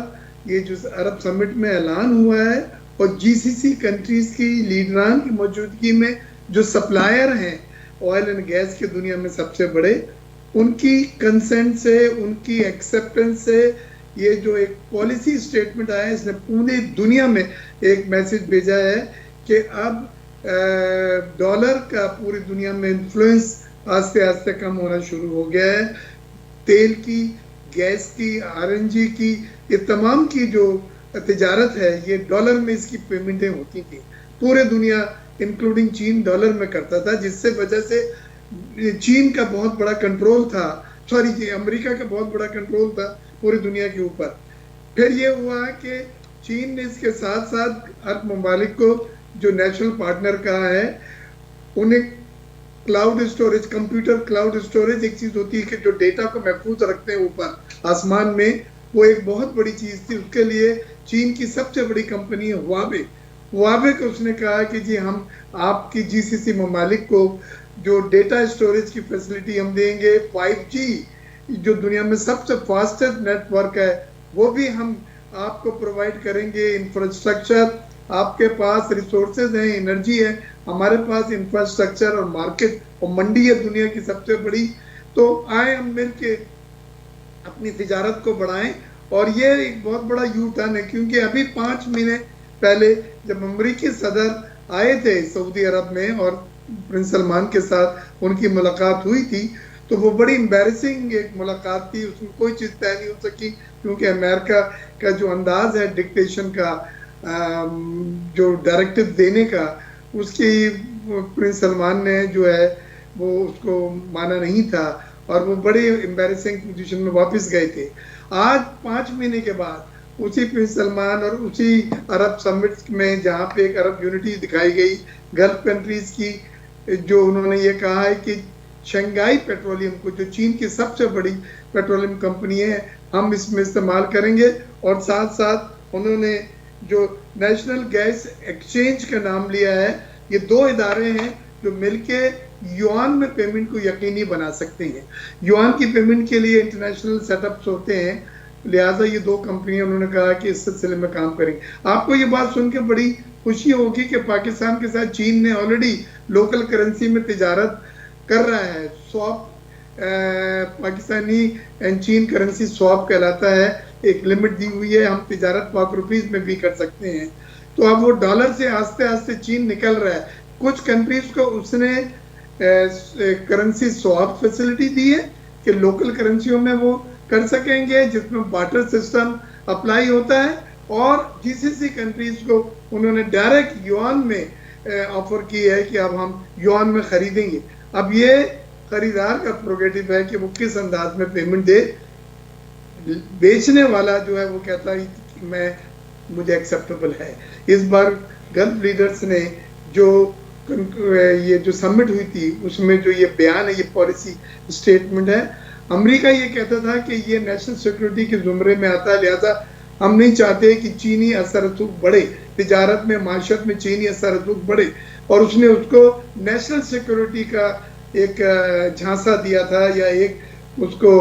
ये जो अरब समिट में ऐलान हुआ है और GCC कंट्रीज की लीडरान की मौजूदगी में जो सप्लायर हैं ऑयल एंड गैस के दुनिया में सबसे बड़े, उनकी कंसेंट से, उनकी एक्सेप्टेंस से ये जो एक पॉलिसी स्टेटमेंट आया है, इसने पूरी दुनिया में एक मैसेज भेजा है कि अब डॉलर का पूरी दुनिया में इन्फ्लुएंस आस्ते आस्ते कम होना शुरू हो गया है। तेल की, गैस की, RNG की, ये तमाम की जो तिजारत है ये डॉलर में इसकी पेमेंटें होती थी। पूरे दुनिया इंक्लूडिंग चीन डॉलर में करता था, जिससे वजह से चीन का बहुत बड़ा कंट्रोल था, अमेरिका का बहुत बड़ा कंट्रोल था पूरी दुनिया के ऊपर। फिर ये हुआ कि चीन ने इसके साथ साथ अरब ममालिक को जो नेशनल पार्टनर कहा है, उन्हें cloud storage, computer cloud storage एक चीज़ होती है कि जो डेटा को महफूज रखते हैं ऊपर आसमान में, वो एक बहुत बड़ी चीज़ थी। उसके लिए चीन की सबसे बड़ी कंपनी है हुआवे को उसने कहा कि जी हम आपकी GCC ममालिक को जो डेटा स्टोरेज की फैसिलिटी हम देंगे, 5G जो दुनिया में सबसे फास्टेस्ट नेटवर्क है वो भी हम आपको प्रोवाइड करेंगे। इंफ्रास्ट्रक्चर, आपके पास रिसोर्सेज हैं, एनर्जी है, हमारे पास इंफ्रास्ट्रक्चर और मार्केट और मंडी है दुनिया की सबसे बड़ी, तो आए हम मिल के अपनी तिजारत को बढ़ाएं। और ये एक बहुत बड़ा यू टर्न है, क्योंकि अभी 5 महीने पहले जब अमरीकी सदर आए थे सऊदी अरब में और प्रिंस सलमान के साथ उनकी मुलाकात हुई थी, तो वो बड़ी एम्बैरेसिंग एक मुलाकात थी। उसमें कोई चीज़ तय नहीं हो सकी, क्योंकि अमेरिका का जो अंदाज है डिक्टेशन का, जो डायरेक्टिव देने का, उसकी प्रिंस सलमान ने जो है वो उसको माना नहीं था और वो बड़े एम्बैरेसिंग पोजीशन में वापस गए थे। आज 5 महीने के बाद उसी प्रिंस सलमान और उसी अरब समिट में जहाँ पे एक अरब यूनिटी दिखाई गई गल्फ कंट्रीज की, जो उन्होंने ये कहा है कि शंघाई पेट्रोलियम को, जो चीन की सबसे बड़ी पेट्रोलियम कंपनी है, हम इसमें इस्तेमाल करेंगे। और साथ साथ उन्होंने जो नेशनल गैस एक्सचेंज का नाम लिया है, ये 2 इदारे हैं जो मिलके युआन में पेमेंट को यकीनी बना सकते हैं। युआन की पेमेंट के लिए इंटरनेशनल सेटअप्स होते हैं, लिहाजा ये 2 कंपनियां उन्होंने कहा कि इस सिलसिले में काम करेंगे। आपको ये बात सुन के बड़ी खुशी होगी कि पाकिस्तान के साथ चीन ने ऑलरेडी लोकल करेंसी में तिजारत कर रहा है। स्वैप, पाकिस्तानी एंड चीन करेंसी स्वैप कहलाता है, एक लिमिट दी हुई है, हम तिजारत पाक रुपीज में भी कर सकते हैं। तो अब वो डॉलर से आस्ते आस्ते चीन निकल रहा है। कुछ कंट्रीज को उसने करेंसी स्वैप फैसिलिटी दी है कि लोकल करेंसियों में वो कर सकेंगे, जिसमें बार्टर सिस्टम अप्लाई होता है, और GCC कंट्रीज को उन्होंने डायरेक्ट युआन में ऑफर की है कि अब हम युआन में खरीदेंगे। अब ये खरीदार का प्रोगेटिव है कि वो किस अंदाज में पेमेंट दे। बेचने वाला जो है वो कहता है कि मुझे एक्सेप्टेबल है। इस बार गल्फ लीडर्स ने ये जो समिट हुई थी उसमें जो ये बयान है, ये पॉलिसी स्टेटमेंट है, अमेरिका ये कहता था कि ये नेशनल सिक्योरिटी के जुमरे में आता है, लिहाजा हम नहीं चाहते कि चीनी असर रसूख बढ़े, तिजारत में, माशत में चीनी असर रसूख बढ़े। और उसने उसको नेशनल सिक्योरिटी का एक झांसा दिया था या एक उसको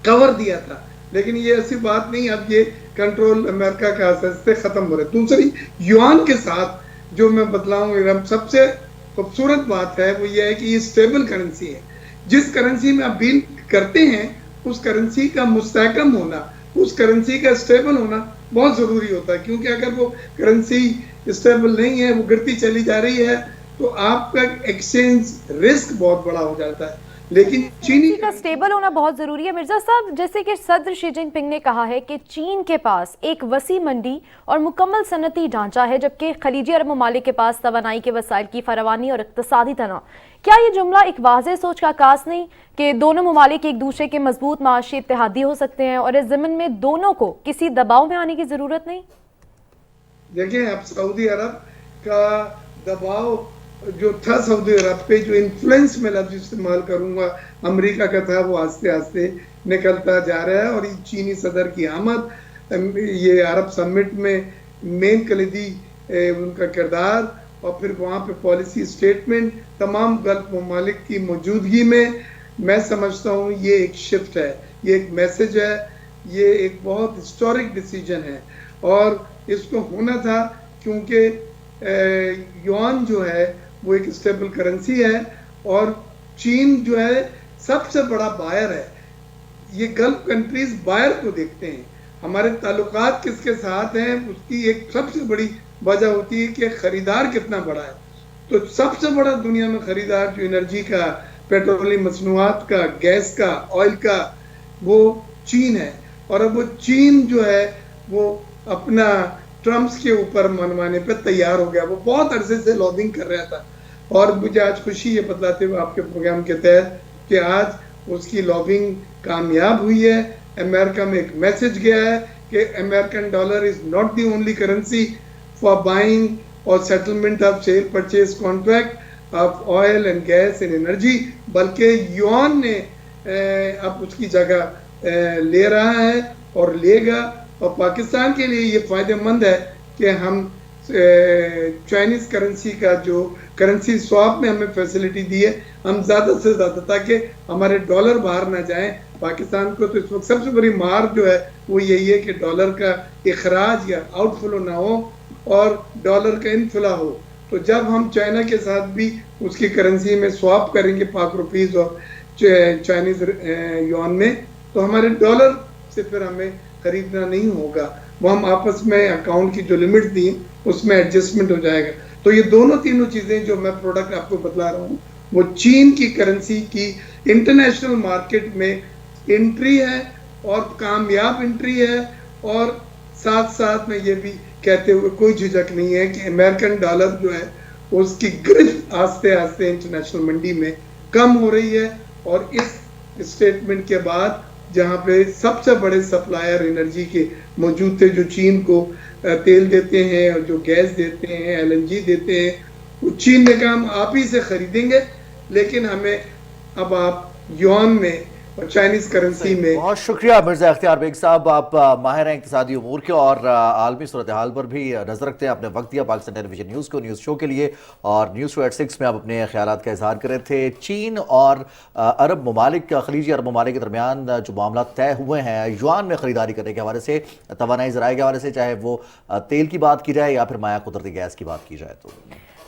कवर दिया था لیکن یہ ایسی بات نہیں، اب یہ کنٹرول امریکہ کا سے ختم ہو رہا ہے۔ دوسری یوان کے ساتھ جو میں بتلاؤں گا، سب سے خوبصورت بات ہے وہ یہ ہے کہ یہ اسٹیبل کرنسی ہے۔ جس کرنسی میں آپ ڈیل کرتے ہیں اس کرنسی کا مستحکم ہونا، اس کرنسی کا اسٹیبل ہونا بہت ضروری ہوتا ہے، کیونکہ اگر وہ کرنسی اسٹیبل نہیں ہے، وہ گرتی چلی جا رہی ہے، تو آپ کا ایکسچینج رسک بہت بڑا ہو جاتا ہے۔ لیکن چینی کا اسٹیبل ہونا بہت ضروری ہے۔ مرزا صاحب، جیسے کہ صدر شی جن پنگ نے کہا ہے کہ چین کے پاس ایک وسیع منڈی اور مکمل صنعتی ڈھانچہ ہے، جبکہ خلیجی عرب ممالک کے پاس توانائی کے وسائل کی فراوانی اور اقتصادی تنوع۔ کیا یہ جملہ ایک واضح سوچ کا عکاس نہیں کہ دونوں ممالک ایک دوسرے کے مضبوط معاشی اتحادی ہو سکتے ہیں اور اس ضمن میں دونوں کو کسی دباؤ میں آنے کی ضرورت نہیں؟ دیکھیں، اب سعودی عرب کا دباؤ جو تھا سعودی عرب پہ، جو انفلوئنس میں لفظ استعمال کروں گا امریکہ کا تھا، وہ آہستہ آہستہ نکلتا جا رہا ہے، اور یہ چینی صدر کی آمد، یہ عرب سمٹ میں مین کلیدی ان کا کردار، اور پھر وہاں پہ پالیسی اسٹیٹمنٹ تمام گلف ممالک کی موجودگی میں سمجھتا ہوں یہ ایک شفٹ ہے، یہ ایک میسج ہے، یہ ایک بہت ہسٹورک ڈیسیجن ہے، اور اس کو ہونا تھا کیونکہ یوان جو ہے وہ ایک اسٹیبل کرنسی ہے، اور چین جو ہے سب سے بڑا بائر ہے۔ یہ گلف کنٹریز بائر کو دیکھتے ہیں، ہمارے تعلقات کس کے ساتھ ہیں اس کی ایک سب سے بڑی وجہ ہوتی ہے کہ خریدار کتنا بڑا ہے۔ تو سب سے بڑا دنیا میں خریدار جو انرجی کا، پیٹرولیم مصنوعات کا، گیس کا، آئل کا، وہ چین ہے، اور اب وہ چین جو ہے وہ اپنا ٹرمپس کے اوپر منوانے پہ تیار ہو گیا۔ وہ بہت عرصے سے لابنگ کر رہا تھا، اور مجھے آج خوشی یہ بتلاتے ہوئے آپ کے پروگرام کے تحت کہ آج اس کی لابنگ کامیاب ہوئی ہے۔ امریکہ میں ایک میسج گیا ہے کہ American dollar is not the only currency for buying اور settlement of sale purchase contract of oil and gas and energy, بلکہ یوان نے اب اس کی جگہ لے رہا ہے اور لے گا۔ اور پاکستان کے لیے یہ فائدہ مند ہے کہ ہم چائنیز کرنسی کا جو کرنسی سواپ میں ہمیں فیسلٹی دی ہے، ہم زیادہ سے زیادہ، تاکہ ہمارے ڈالر باہر نہ جائیں پاکستان کو۔ تو اس وقت سب سے بڑی مار جو ہے وہ یہی ہے کہ ڈالر کا اخراج یا آؤٹ فلو نہ ہو اور ڈالر کا انفلا ہو۔ تو جب ہم چائنا کے ساتھ بھی اس کی کرنسی میں سواپ کریں گے، پاک روپیز اور چائنیز یوان میں، تو ہمارے ڈالر سے پھر ہمیں خریدنا نہیں ہوگا، وہ ہم آپس میں اکاؤنٹ کی جو لمٹ دی اس میں ایڈجسٹمنٹ ہو جائے گا۔ تو یہ دونوں تینوں چیزیں جو میں پروڈکٹ آپ کو بتلا رہا ہوں، وہ چین کی کرنسی کی انٹرنیشنل مارکیٹ میں انٹری ہے، اور کامیاب انٹری ہے، اور ساتھ ساتھ میں یہ بھی کہتے ہوئے کوئی جھجک نہیں ہے کہ امریکن ڈالر جو ہے اس کی گرفت آہستہ آہستہ انٹرنیشنل منڈی میں کم ہو رہی ہے۔ اور اس اسٹیٹمنٹ کے بعد جہاں پہ سب سے بڑے سپلائر انرجی کے موجود تھے، جو چین کو تیل دیتے ہیں اور جو گیس دیتے ہیں، LNG دیتے ہیں، وہ چین نے کہا ہم آپ ہی سے خریدیں گے، لیکن ہمیں اب آپ یوان میں اور چائنیز کرنسی میں۔ بہت شکریہ مرزا اختیار بیگ صاحب، آپ ماہر ہیں اقتصادی امور کے اور عالمی صورتحال پر بھی نظر رکھتے ہیں۔ آپ نے وقت دیا پاکستان ٹیلی ویژن نیوز کو، نیوز شو کے لیے، اور نیوز شو 86 میں آپ اپنے خیالات کا اظہار کر رہے تھے۔ چین اور عرب ممالک، خلیجی عرب ممالک کے درمیان جو معاملات طے ہوئے ہیں یوان میں خریداری کرنے کے حوالے سے، توانائی ذرائع کے حوالے سے، چاہے وہ تیل کی بات کی جائے یا پھر مائع قدرتی گیس کی بات کی جائے، تو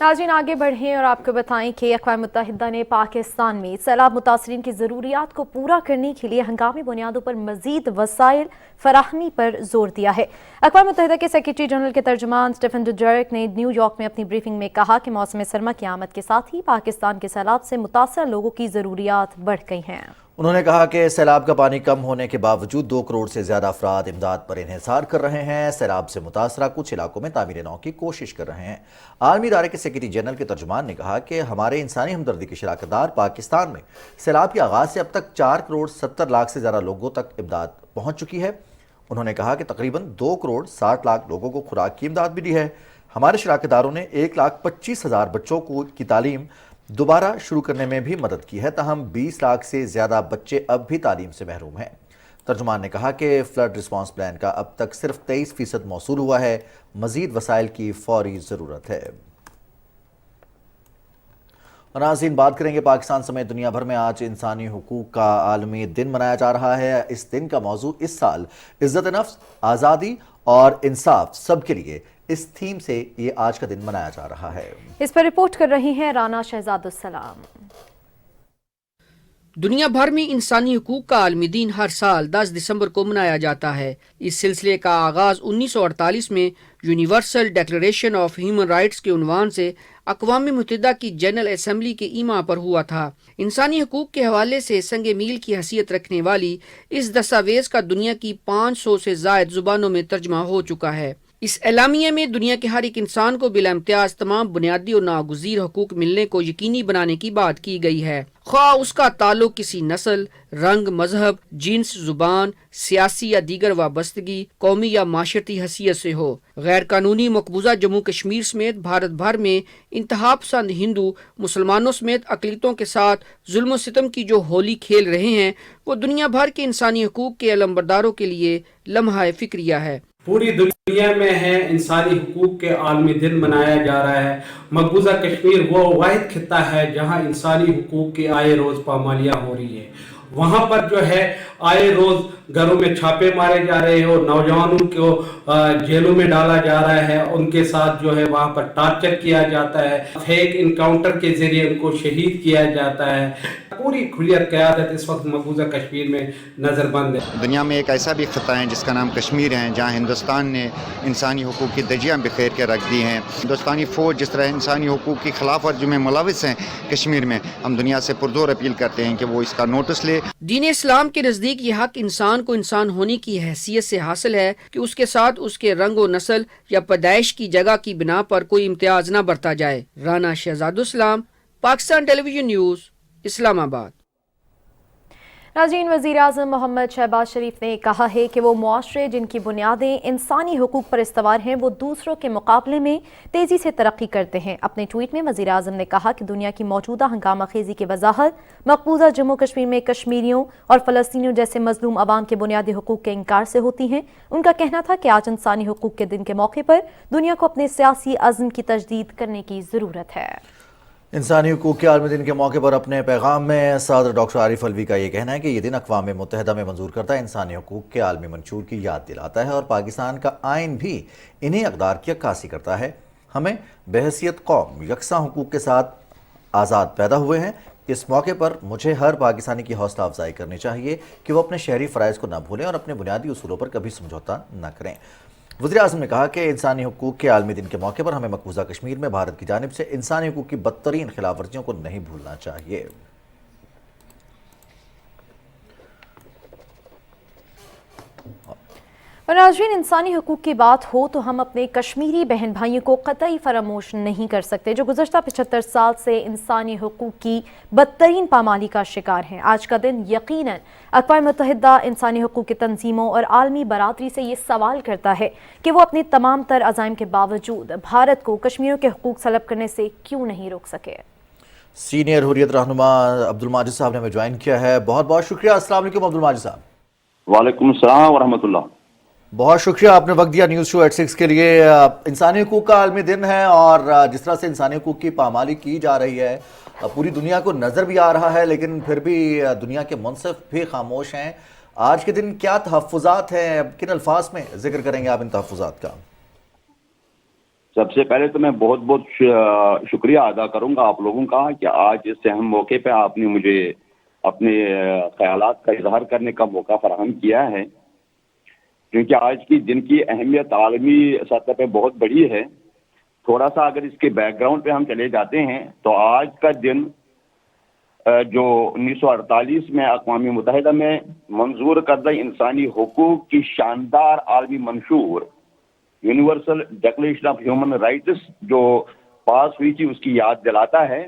ناظرین آگے بڑھیں اور آپ کو بتائیں کہ اقوام متحدہ نے پاکستان میں سیلاب متاثرین کی ضروریات کو پورا کرنے کے لیے ہنگامی بنیادوں پر مزید وسائل فراہمی پر زور دیا ہے۔ اقوام متحدہ کے سیکریٹری جنرل کے ترجمان اسٹیفن ڈوجرک نے نیو یارک میں اپنی بریفنگ میں کہا کہ موسم سرما کی آمد کے ساتھ ہی پاکستان کے سیلاب سے متاثرہ لوگوں کی ضروریات بڑھ گئی ہیں۔ انہوں نے کہا کہ سیلاب کا پانی کم ہونے کے باوجود 2 کروڑ سے زیادہ افراد امداد پر انحصار کر رہے ہیں۔ سیلاب سے متاثرہ کچھ علاقوں میں تعمیر نو کی کوشش کر رہے ہیں۔ عالمی ادارے کے سیکریٹری جنرل کے ترجمان نے کہا کہ ہمارے انسانی ہمدردی کے شراکت دار پاکستان میں سیلاب کے آغاز سے اب تک 4 کروڑ 70 لاکھ سے زیادہ لوگوں تک امداد پہنچ چکی ہے۔ انہوں نے کہا کہ تقریباً 2 کروڑ 60 لاکھ لوگوں کو خوراک کی امداد بھی دی ہے۔ ہمارے شراکت داروں نے 1,25,000 بچوں کی تعلیم دوبارہ شروع کرنے میں بھی مدد کی ہے، تاہم 20 لاکھ سے زیادہ بچے اب بھی تعلیم سے محروم ہیں۔ ترجمان نے کہا کہ فلڈ رسپانس پلان کا اب تک صرف 23% موصول ہوا ہے، مزید وسائل کی فوری ضرورت ہے۔ नाज़रीन, बात करेंगे पाकिस्तान समेत दुनिया भर में आज इंसानी हुकूक का आलमी दिन मनाया जा रहा है। इस दिन का मौजू इस साल इज्जत नफ्स, आज़ादी और इंसाफ सबके लिए, इस थीम से ये आज का दिन मनाया जा रहा है। इस पर रिपोर्ट कर रही हैं राना शहजादुस्सलाम। दुनिया भर में इंसानी हुकूक का आलमी दिन हर साल 10 दिसंबर को मनाया जाता है। इस सिलसिले का आगाज़ 1948 में universal declaration of human rights के उन्वान से अक़वाम मुत्तहिदा की जनरल असम्बली के ईमा पर हुआ था। इंसानी हुकूक के हवाले से संग मील की हैसियत रखने वाली इस दस्तावेज़ का दुनिया की 500 से ज़ायद ज़ुबानों में तर्जमा हो चुका है। इस एलामिया में दुनिया के हर एक इंसान को बिला इम्तियाज तमाम बुनियादी और नागुज़ीर हुकूक मिलने को यकीनी बनाने की बात की गई है, ख्वाह उसका ताल्लुक किसी नस्ल, रंग, मजहब, जिन्स, जुबान, सियासी या दीगर वाबस्तगी, कौमी या माशरती हैसियत से हो। गैर कानूनी मकबूजा जम्मू कश्मीर समेत भारत भर में इंतहा पसंद हिंदू मुसलमानों समेत अक़लियतों के साथ जुल्म सितम की जो होली खेल रहे हैं, वो दुनिया भर के इंसानी हुकूक के अलमबरदारों के लिए लम्हा फिक्रिया है। पूरी दुनिया में है इंसानी हुकूक के आलमी दिन मनाया जा रहा है। मकबूजा कश्मीर वो वाहिद खित्ता है जहां इंसानी हुकूक की आए रोज़ पामालियाँ हो रही है। वहाँ पर जो है आए रोज़ घरों में छापे मारे जा रहे हैं और नौजवानों को जेलों में डाला जा रहा है। उनके साथ जो है वहाँ पर टार्चर किया जाता है, फेक इनकाउंटर के जरिए उनको शहीद किया जाता है। पूरी खुलियत क़यादत इस वक्त मकबूजा कश्मीर में नज़रबंद है। दुनिया में एक ऐसा भी खिता है जिसका नाम कश्मीर है, जहाँ हिंदुस्तान ने इंसानी हुकूक की दजियाँ बिखेर के रख दी हैं। हिंदुस्तानी फ़ौज जिस तरह इंसानी हुकूक की खिलाफ वर्जी में मुलविस हैं कश्मीर में, हम दुनिया से पुरजोर अपील करते हैं कि वो इसका नोटिस ले। दीन इस्लाम के नज़दीक ये हक इंसान को इंसान होने की हैसियत से हासिल है कि उसके साथ उसके रंग व नस्ल या पैदाइश की जगह की बिना पर कोई इम्तियाज न बरता जाए। Rana Shahzadussalam, Pakistan television news, Islamabad. नाज़रीन, वज़ीर-ए-आज़म मोहम्मद शहबाज शरीफ ने कहा है कि वो मुआशरे जिनकी बुनियादें इंसानी हुकूक पर इस्तवार हैं, वो दूसरों के मुकाबले में तेज़ी से तरक्की करते हैं। अपने ट्वीट में वज़ीर-ए-आज़म ने कहा कि दुनिया की मौजूदा हंगामा खेज़ी की वजाहत मकबूजा जम्मू कश्मीर में कश्मीरियों और फ़लस्तीनियों जैसे मज़लूम अवाम के बुनियादी हुकूक के इनकार से होती हैं। उनका कहना था कि आज इंसानी हुकूक के दिन के मौके पर दुनिया को अपने सियासी अज़्म की तजदीद करने की ज़रूरत है। इंसानी हुकूक के आलमी दिन के मौके पर अपने पैगाम में सदर डॉक्टर आरिफ अलवी का ये कहना है कि ये दिन अक़वाम मुत्तहिदा में मंजूर करता इंसानी हुकूक के आलमी मंशूर की याद दिलाता है और पाकिस्तान का आइन भी इन्हीं अक़दार की अक्कासी करता है। हमें बहैसियत कौम यकसा हुकूक के साथ आज़ाद पैदा हुए हैं। इस मौके पर मुझे हर पाकिस्तानी की हौसला अफजाई करनी चाहिए कि वो अपने शहरी फ़राइज़ को न भूलें और अपने बुनियादी उसूलों पर कभी समझौता न करें। वज़ीर-ए-आज़म ने कहा कि इंसानी हुकूक के आलमी दिन के मौके पर हमें मकबूजा कश्मीर में भारत की जानिब से इंसानी हुकूक की बदतरीन खिलाफ वर्जियों को नहीं भूलना चाहिए। और नाज़रीन, इंसानी हुकूक की बात हो तो हम अपने कश्मीरी बहन भाइयों को कतई फरामोश नहीं कर सकते, जो गुज़श्ता 75 साल से इंसानी हुकूक की बदतरीन पामाली का शिकार हैं। आज का दिन यकीनन अक़वाम मुत्तहिदा इंसानी हुकूक की तंजीमों और आलमी बरादरी से ये सवाल करता है कि वो अपने तमाम तर अज़ाइम के बावजूद भारत को कश्मीरियों के हुकूक सलब करने से क्यों नहीं रोक सके। सीनियर हुर्रियत रहनुमा अब्दुल माजिद साहब ने हमें ज्वाइन किया है। बहुत बहुत शुक्रिया। अस्सलाम वालेकुम अब्दुल माजिद साहब। वालेकुम सलाम व रहमतुल्लाह। बहुत शुक्रिया, आपने वक्त दिया न्यूज़ शो 86 के लिए। इंसानी हुकूक का आलमी दिन है और जिस तरह से इंसानी हुकूक की पामाली की जा रही है पूरी दुनिया को नज़र भी आ रहा है, लेकिन फिर भी दुनिया के मुनसिफ भी खामोश हैं। आज के दिन क्या तहफ़्फ़ुज़ात हैं, किन अल्फाज में जिक्र करेंगे आप इन तहफ़्फ़ुज़ात का? सबसे पहले तो मैं बहुत बहुत शुक्रिया अदा करूंगा आप लोगों का कि आज इस अहम मौके पे आपने मुझे अपने ख्यालात का इजहार करने का मौका फराहम किया है, क्योंकि आज की दिन की अहमियत आलमी सतह पे बहुत बड़ी है। थोड़ा सा अगर इसके बैकग्राउंड पे हम चले जाते हैं तो आज का दिन जो 1948 में अक़वाम मुत्तहिदा में मंजूर करदा इंसानी हुकूक की शानदार आलमी मंशूर universal declaration of human rights जो पास हुई थी उसकी याद दिलाता है।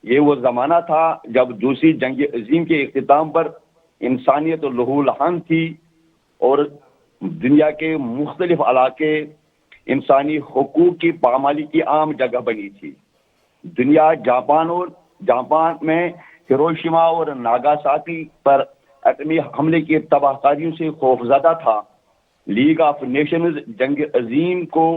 ये वो ज़माना था जब दूसरी जंग अज़ीम के इख्तिताम पर इंसानियत लहूलहान थी और दुनिया के मुख्तलिफ इलाके इंसानी हुकूक की पामाली की आम जगह बनी थी। दुनिया जापान में हिरोशिमा और नागासाकी पर एटमी हमले की तबाहकारियों से खौफजदा था। लीग ऑफ नेशंस जंग अजीम को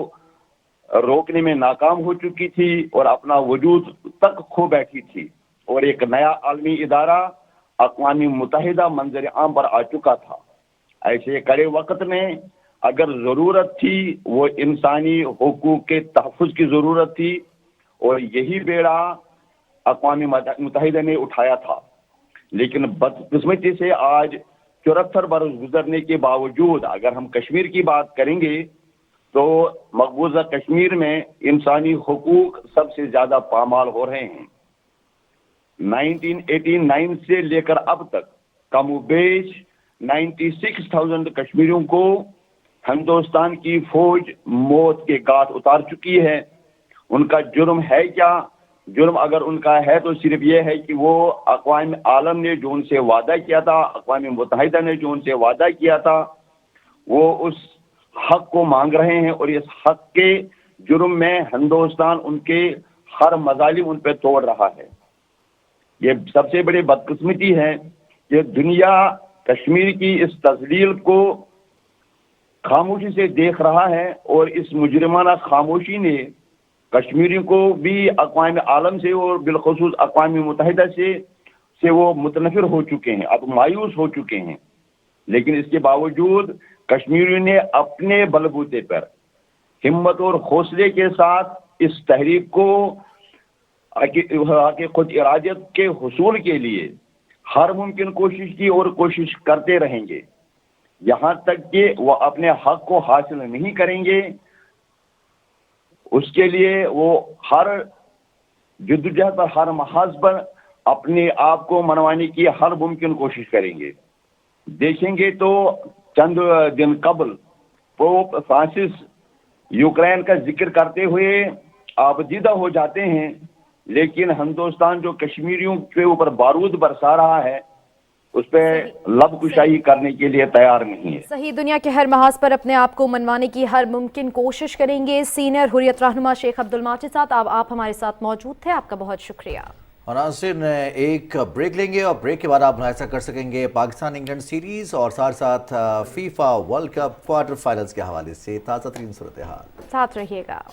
रोकने में नाकाम हो चुकी थी और अपना वजूद तक खो बैठी थी और एक नया आलमी इदारा अक़वाम मुत्तहिदा मंजर आम पर आ चुका था। ऐसे कड़े वक्त में अगर ज़रूरत थी वो इंसानी हुकूक के तहफ़्फ़ुज़ की ज़रूरत थी और यही बेड़ा अक़वाम मुत्तहिदा ने उठाया था। लेकिन बदकिस्मती से आज 74 बरस गुजरने के बावजूद अगर हम कश्मीर की बात करेंगे तो मकबूजा कश्मीर में इंसानी हुकूक सबसे ज़्यादा पामाल हो रहे हैं। 1989 से लेकर अब तक कमोबेश 96,000 कश्मीरियों को हिंदुस्तान की फौज मौत के घाट उतार चुकी है। उनका जुर्म है क्या? जुर्म अगर उनका है तो सिर्फ ये है कि वो अक़वाम आलम ने जो उनसे वादा किया था, अक़वाम मुत्तहिदा ने जो उनसे वादा किया था, वो उस हक को मांग रहे हैं और इस हक के जुर्म में हिंदुस्तान उनके हर मजालिम उन पर तोड़ रहा है। ये सबसे बड़ी बदकिस्मती है कि दुनिया कश्मीर की इस तस्लील को खामोशी से देख रहा है और इस मुजरिमाना खामोशी ने कश्मीरियों को भी अक़वाम आलम से और बिलखुसूस अक़वाम मुत्तहिदा से वो मुतनफ़िर हो चुके हैं, अब मायूस हो चुके हैं। लेकिन इसके बावजूद कश्मीरियों ने अपने बलबूते पर हिम्मत और हौसले के साथ इस तहरीक को आके खुद इरादत के हुसूल के लिए हर मुमकिन कोशिश की और कोशिश करते रहेंगे यहाँ तक कि वो अपने हक को हासिल नहीं करेंगे। उसके लिए वो हर जद्दोजहद पर, हर महाज पर अपने आप को मनवाने की हर मुमकिन कोशिश करेंगे। देखेंगे तो चंद दिन कबल पोप फ्रांसिस यूक्रेन का जिक्र करते हुए आबदीदा हो जाते हैं, लेकिन हिंदुस्तान जो कश्मीरियों के ऊपर बारूद बरसा रहा है उस पर लबकुशाई करने के लिए तैयार नहीं है। सही, दुनिया के हर महाज पर अपने आप को मनवाने की हर मुमकिन कोशिश करेंगे। सीनियर हुर्रियत रहनुमा शेख अब्दुल माजिद साहब, आप हमारे साथ मौजूद थे, आपका बहुत शुक्रिया। और नाज़रीन, एक ब्रेक लेंगे और ब्रेक के बाद आप मुलाहिजा कर सकेंगे पाकिस्तान इंग्लैंड सीरीज और साथ FIFA world cup quarter finals के हवाले से ताज़ा तरीन सूरत हाल। साथ रहिएगा।